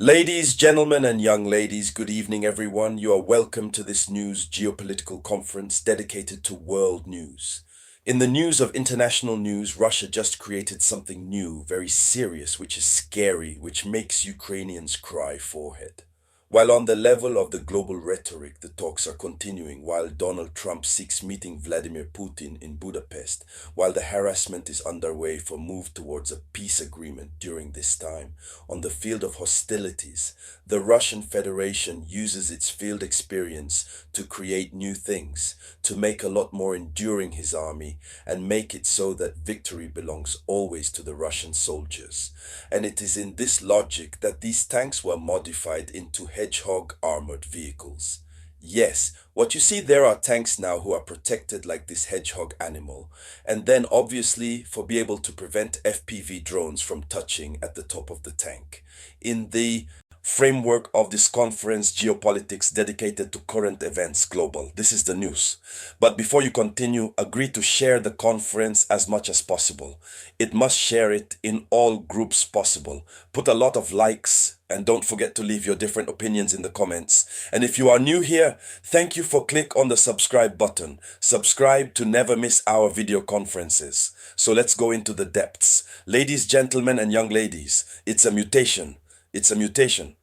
Ladies, gentlemen, and young ladies, good evening, everyone. You are welcome to this news geopolitical conference dedicated to world news. In the news of international news, Russia just created something new, very serious, which is scary, which makes Ukrainians cry forehead. While on the level of the global rhetoric, the talks are continuing while Donald Trump seeks meeting Vladimir Putin in Budapest, while the harassment is underway for move towards a peace agreement during this time. On the field of hostilities, the Russian Federation uses its field experience to create new things, to make a lot more enduring his army, and make it so that victory belongs always to the Russian soldiers. And it is in this logic that these tanks were modified into hedgehog armored vehicles. Yes, what you see there are tanks now who are protected like this hedgehog animal, and then obviously for be able to prevent FPV drones from touching at the top of the tank. In the framework of this conference, geopolitics dedicated to current events global. This is the news. But before you continue, agree to share the conference as much as possible. It must share it in all groups possible. Put a lot of likes and don't forget to leave your different opinions in the comments. And if you are new here, thank you for click on the subscribe button. Subscribe to never miss our video conferences. So let's go into the depths. Ladies, gentlemen, and young ladies, it's a mutation. It's a mutation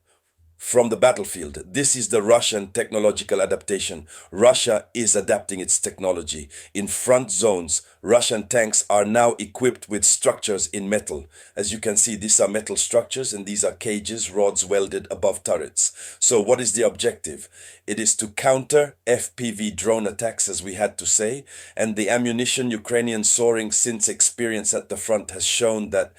from the battlefield. This is the Russian technological adaptation. Russia is adapting its technology. In front zones, Russian tanks are now equipped with structures in metal. As you can see, these are metal structures and these are cages, rods welded above turrets. So what is the objective? It is to counter FPV drone attacks, as we had to say, and the ammunition Ukrainian soaring since experience at the front has shown that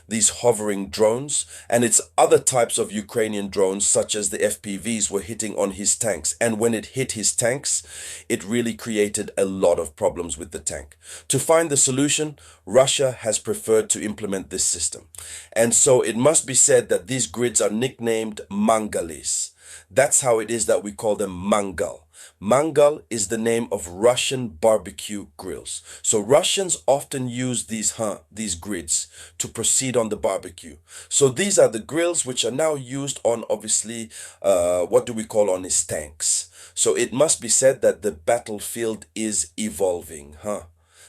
these hovering drones and its other types of Ukrainian drones, such as the FPVs, were hitting on his tanks. And when it hit his tanks, it really created a lot of problems with the tank. To find the solution, Russia has preferred to implement this system. And so it must be said that these grids are nicknamed mangalis. That's how it is that we call them mangal. Mangal is the name of Russian barbecue grills. So Russians often use these grids to proceed on the barbecue. So these are the grills which are now used on, obviously, what do we call on his tanks. So it must be said that the battlefield is evolving.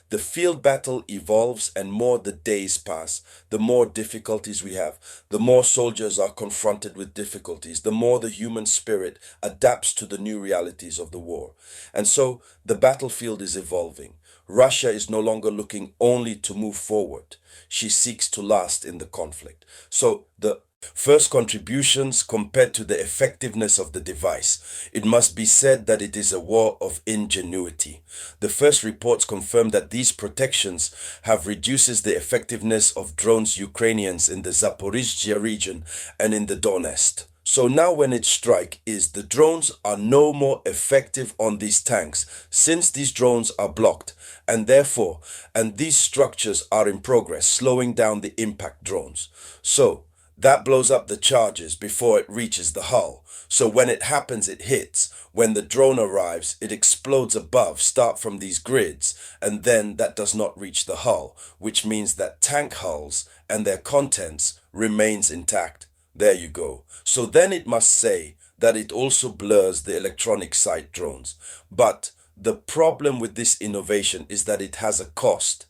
The field battle evolves, and more the days pass, the more difficulties we have, the more soldiers are confronted with difficulties, the more the human spirit adapts to the new realities of the war. And so the battlefield is evolving. Russia is no longer looking only to move forward. She seeks to last in the conflict. So the first contributions compared to the effectiveness of the device. It must be said that it is a war of ingenuity. The first reports confirm that these protections have reduces the effectiveness of drones Ukrainians in the Zaporizhzhia region and in the Donetsk. So now when it strike is the drones are no more effective on these tanks since these drones are blocked and these structures are in progress, slowing down the impact drones. So that blows up the charges before it reaches the hull. So when it happens, it hits. When the drone arrives, it explodes above, start from these grids, and then that does not reach the hull, which means that tank hulls and their contents remains intact. There you go. So then it must say that it also blurs the electronic sight drones. But the problem with this innovation is that it has a cost.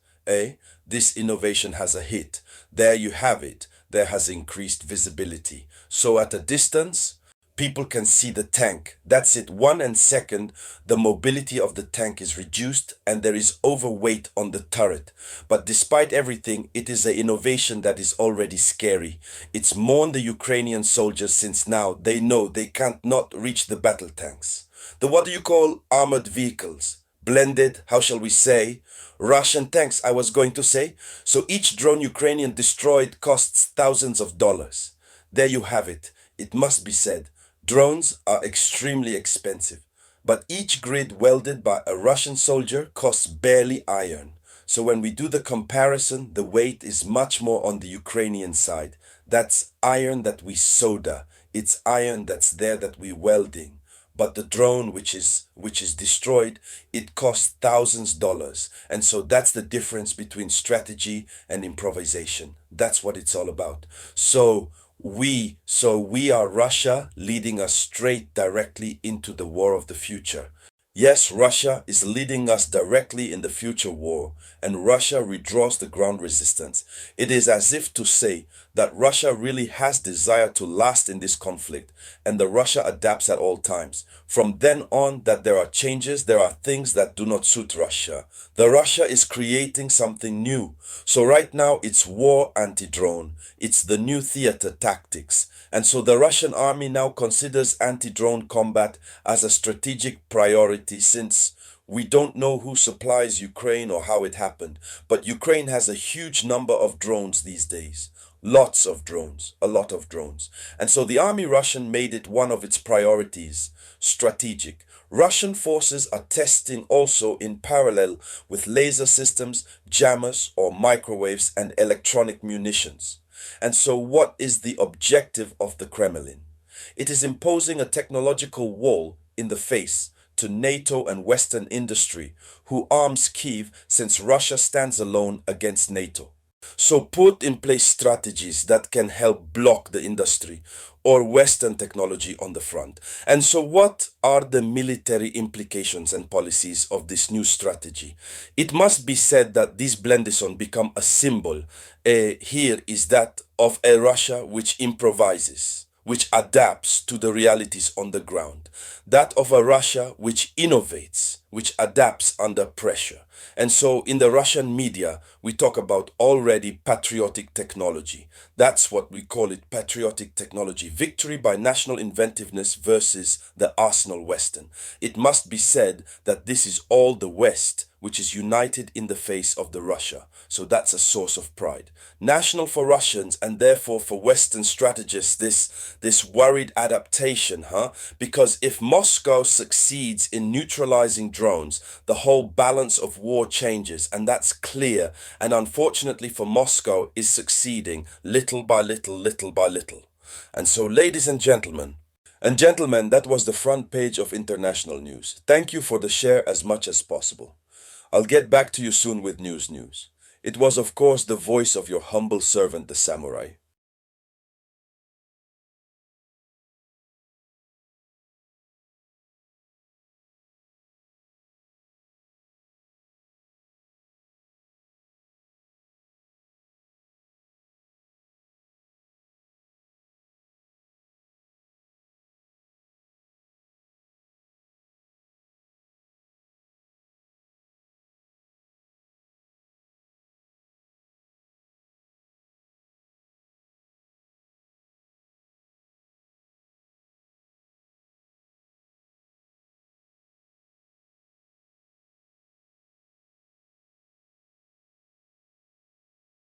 This innovation has a hit. There you have it. There has increased visibility. So at a distance, people can see the tank. That's it. 1 second, the mobility of the tank is reduced and there is overweight on the turret. But despite everything, it is an innovation that is already scary. It's mourned the Ukrainian soldiers since now they know they can't not reach the battle tanks. The what do you call armored vehicles? Blended, how shall we say, Russian tanks, I was going to say. So each drone Ukrainian destroyed costs thousands of dollars. There you have it. It must be said, drones are extremely expensive. But each grid welded by a Russian soldier costs barely iron. So when we do the comparison, the weight is much more on the Ukrainian side. That's iron that we solder. It's iron that's there that we welding. But the drone which is destroyed, it costs thousands of dollars. And so that's the difference between strategy and improvisation. That's what it's all about. So We are Russia leading us straight directly into the war of the future. Yes, Russia is leading us directly in the future war, and Russia withdraws the ground resistance. It is as if to say that Russia really has desire to last in this conflict, and the Russia adapts at all times. From then on, that there are changes, there are things that do not suit Russia. The Russia is creating something new. So right now, it's war anti-drone. It's the new theater tactics. And so the Russian army now considers anti-drone combat as a strategic priority since we don't know who supplies Ukraine or how it happened. But Ukraine has a huge number of drones these days. Lots of drones, a lot of drones. And so the army Russian made it one of its priorities, strategic. Russian forces are testing also in parallel with laser systems, jammers or microwaves and electronic munitions. And so what is the objective of the Kremlin? It is imposing a technological wall in the face to NATO and Western industry, who arms Kiev since Russia stands alone against NATO. So put in place strategies that can help block the industry or Western technology on the front. And so what are the military implications and policies of this new strategy? It must be said that these blendison become a symbol. Here is that of a Russia which improvises, which adapts to the realities on the ground. That of a Russia which innovates, which adapts under pressure. And so in the Russian media, we talk about already patriotic technology. That's what we call it, patriotic technology. Victory by national inventiveness versus the arsenal Western. It must be said that this is all the West, which is united in the face of the Russia. So that's a source of pride. National for Russians and therefore for Western strategists, this worried adaptation, Because if Moscow succeeds in neutralizing drones, the whole balance of war changes, and that's clear. And unfortunately for Moscow is succeeding little by little, little by little. And so, ladies and gentlemen, that was the front page of international news. Thank you for the share as much as possible. I'll get back to you soon with news. It was, of course, the voice of your humble servant, the Samouraï.